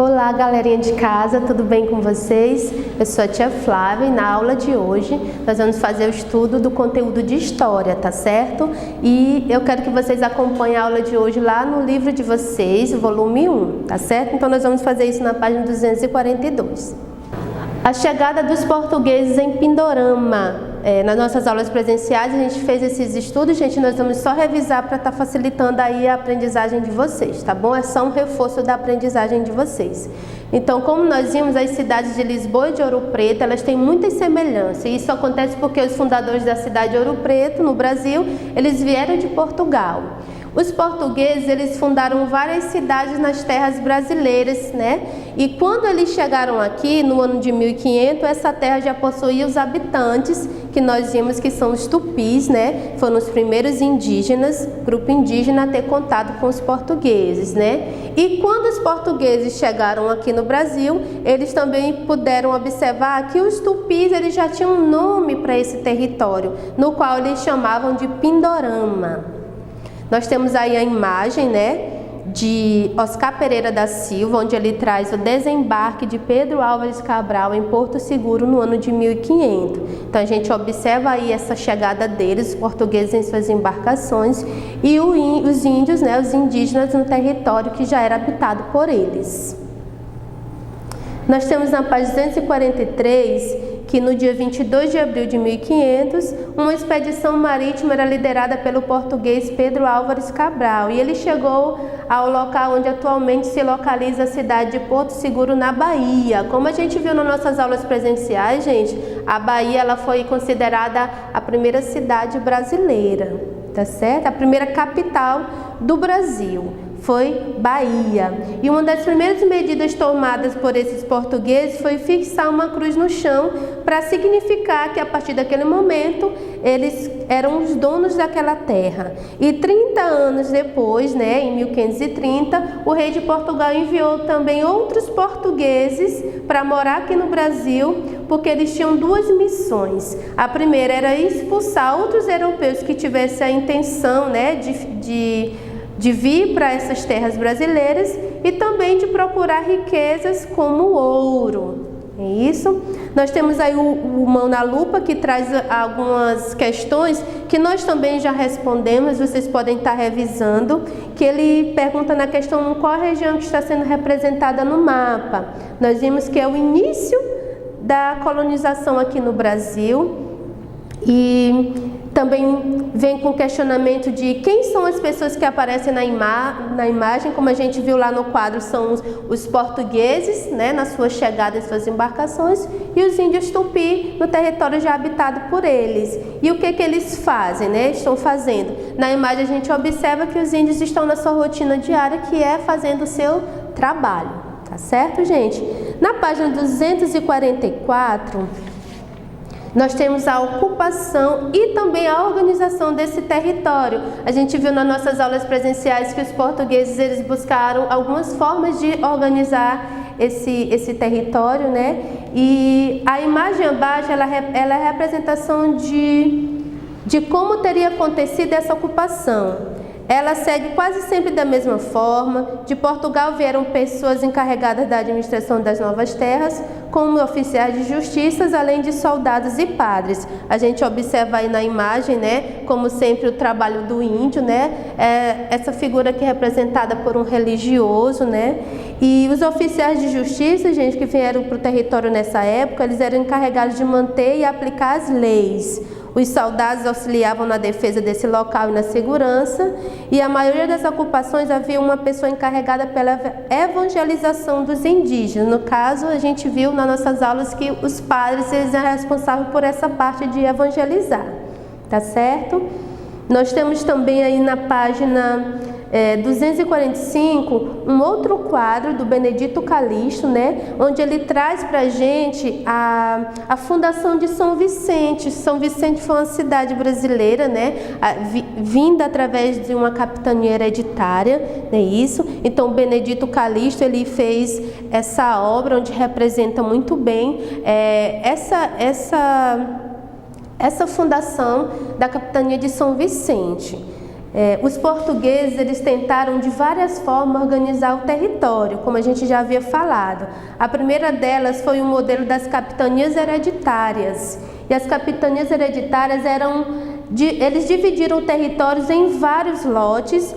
Olá, galerinha de casa, tudo bem com vocês? Eu sou a tia Flávia e na aula de hoje nós vamos fazer o estudo do conteúdo de história, tá certo? E eu quero que vocês acompanhem a aula de hoje lá no livro de vocês, volume 1, tá certo? Então nós vamos fazer isso na página 242. A chegada dos portugueses em Pindorama. Nas nossas aulas presenciais a gente fez esses estudos, gente, nós vamos só revisar para estar facilitando aí a aprendizagem de vocês, tá bom? É só um reforço da aprendizagem de vocês. Então, como nós vimos, as cidades de Lisboa e de Ouro Preto, elas têm muitas semelhanças, e isso acontece porque os fundadores da cidade de Ouro Preto, no Brasil, eles vieram de Portugal. Os portugueses, eles fundaram várias cidades nas terras brasileiras, né? E quando eles chegaram aqui, no ano de 1500, essa terra já possuía os habitantes, que nós vimos que são os tupis, né? Foram os primeiros indígenas, grupo indígena a ter contato com os portugueses, né? E quando os portugueses chegaram aqui no Brasil, eles também puderam observar que os tupis, eles já tinham um nome para esse território, no qual eles chamavam de Pindorama. Nós temos aí a imagem, né, de Oscar Pereira da Silva, onde ele traz o desembarque de Pedro Álvares Cabral em Porto Seguro no ano de 1500. Então a gente observa aí essa chegada deles, os portugueses em suas embarcações, e os índios, né, os indígenas no território que já era habitado por eles. Nós temos na página 243 que no dia 22 de abril de 1500, uma expedição marítima era liderada pelo português Pedro Álvares Cabral, e ele chegou ao local onde atualmente se localiza a cidade de Porto Seguro, na Bahia. Como a gente viu nas nossas aulas presenciais, gente, a Bahia ela foi considerada a primeira cidade brasileira, tá certo? A primeira capital do Brasil foi Bahia. E uma das primeiras medidas tomadas por esses portugueses foi fixar uma cruz no chão para significar que a partir daquele momento eles eram os donos daquela terra. E 30 anos depois, né, em 1530, o rei de Portugal enviou também outros portugueses para morar aqui no Brasil, porque eles tinham duas missões. A primeira era expulsar outros europeus que tivessem a intenção, né, de vir para essas terras brasileiras e também de procurar riquezas como ouro. É isso? Nós temos aí o Mão na Lupa, que traz algumas questões que nós também já respondemos, vocês podem estar revisando, que ele pergunta na questão qual a região que está sendo representada no mapa. Nós vimos que é o início da colonização aqui no Brasil, e também vem com o questionamento de quem são as pessoas que aparecem na imagem. Como a gente viu lá no quadro, são os portugueses, né, na sua chegada em suas embarcações, e os índios tupi no território já habitado por eles. E o que eles fazem, né, estão fazendo? Na imagem a gente observa que os índios estão na sua rotina diária, que é fazendo o seu trabalho, tá certo, gente? Na página 244... nós temos a ocupação e também a organização desse território. A gente viu nas nossas aulas presenciais que os portugueses eles buscaram algumas formas de organizar esse território, né? E a imagem abaixo ela é a representação de como teria acontecido essa ocupação. Ela segue quase sempre da mesma forma. De Portugal vieram pessoas encarregadas da administração das novas terras, como oficiais de justiça, além de soldados e padres. A gente observa aí na imagem, né, como sempre, o trabalho do índio, né, essa figura aqui representada por um religioso, né, e os oficiais de justiça, gente, que vieram para o território nessa época, eles eram encarregados de manter e aplicar as leis. Os soldados auxiliavam na defesa desse local e na segurança, e a maioria das ocupações havia uma pessoa encarregada pela evangelização dos indígenas. No caso, a gente viu nas nossas aulas que os padres eles eram responsáveis por essa parte de evangelizar, tá certo? Nós temos também aí na página 245 um outro quadro do Benedito Calixto, né, onde ele traz para a gente a fundação de São Vicente. São Vicente foi uma cidade brasileira, né, vinda através de uma capitania hereditária, né, isso. Então Benedito Calixto ele fez essa obra onde representa muito bem essa fundação da capitania de São Vicente. Os portugueses, eles tentaram de várias formas organizar o território, como a gente já havia falado. A primeira delas foi o modelo das capitanias hereditárias. E as capitanias hereditárias eles dividiram territórios em vários lotes.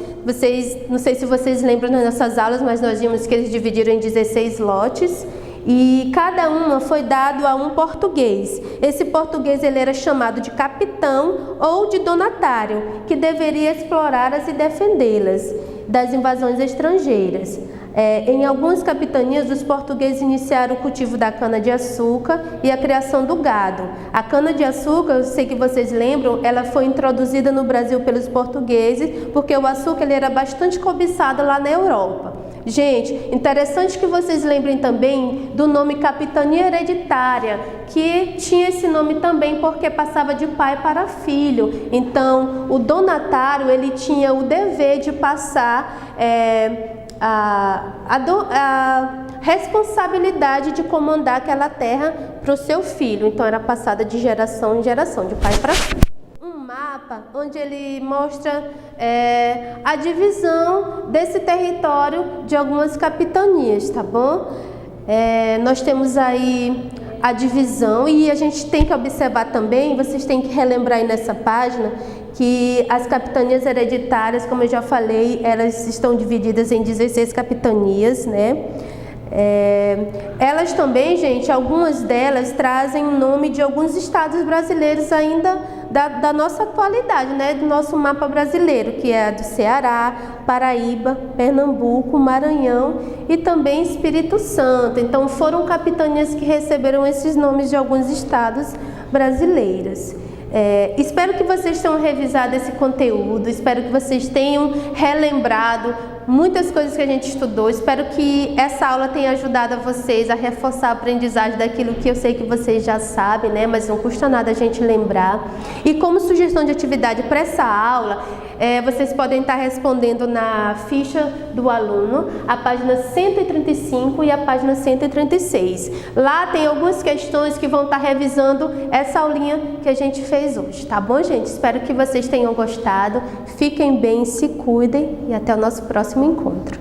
Não sei se vocês lembram nas nossas aulas, mas nós vimos que eles dividiram em 16 lotes. E cada uma foi dado a um português. Esse português ele era chamado de capitão ou de donatário, que deveria explorá-las e defendê-las das invasões estrangeiras. Em algumas capitanias, os portugueses iniciaram o cultivo da cana-de-açúcar e a criação do gado. A cana-de-açúcar, eu sei que vocês lembram, ela foi introduzida no Brasil pelos portugueses, porque o açúcar ele era bastante cobiçado lá na Europa. Gente, interessante que vocês lembrem também do nome capitania hereditária, que tinha esse nome também porque passava de pai para filho. Então, o donatário, ele tinha o dever de passar a responsabilidade de comandar aquela terra para o seu filho. Então, era passada de geração em geração, de pai para filho. Mapa onde ele mostra a divisão desse território de algumas capitanias, tá bom? Nós temos aí a divisão e a gente tem que observar também, vocês têm que relembrar aí nessa página, que as capitanias hereditárias, como eu já falei, elas estão divididas em 16 capitanias, né? Elas também, gente, algumas delas trazem o nome de alguns estados brasileiros ainda da nossa atualidade, né? Do nosso mapa brasileiro, que é a do Ceará, Paraíba, Pernambuco, Maranhão e também Espírito Santo. Então, foram capitanias que receberam esses nomes de alguns estados brasileiros. Espero que vocês tenham revisado esse conteúdo, espero que vocês tenham relembrado muitas coisas que a gente estudou. Espero que essa aula tenha ajudado a vocês a reforçar a aprendizagem daquilo que eu sei que vocês já sabem, né? Mas não custa nada a gente lembrar. E como sugestão de atividade para essa aula, vocês podem estar respondendo na ficha do aluno, a página 135 e a página 136. Lá tem algumas questões que vão estar revisando essa aulinha que a gente fez hoje, tá bom, gente? Espero que vocês tenham gostado. Fiquem bem, se cuidem e até o nosso próximo encontro.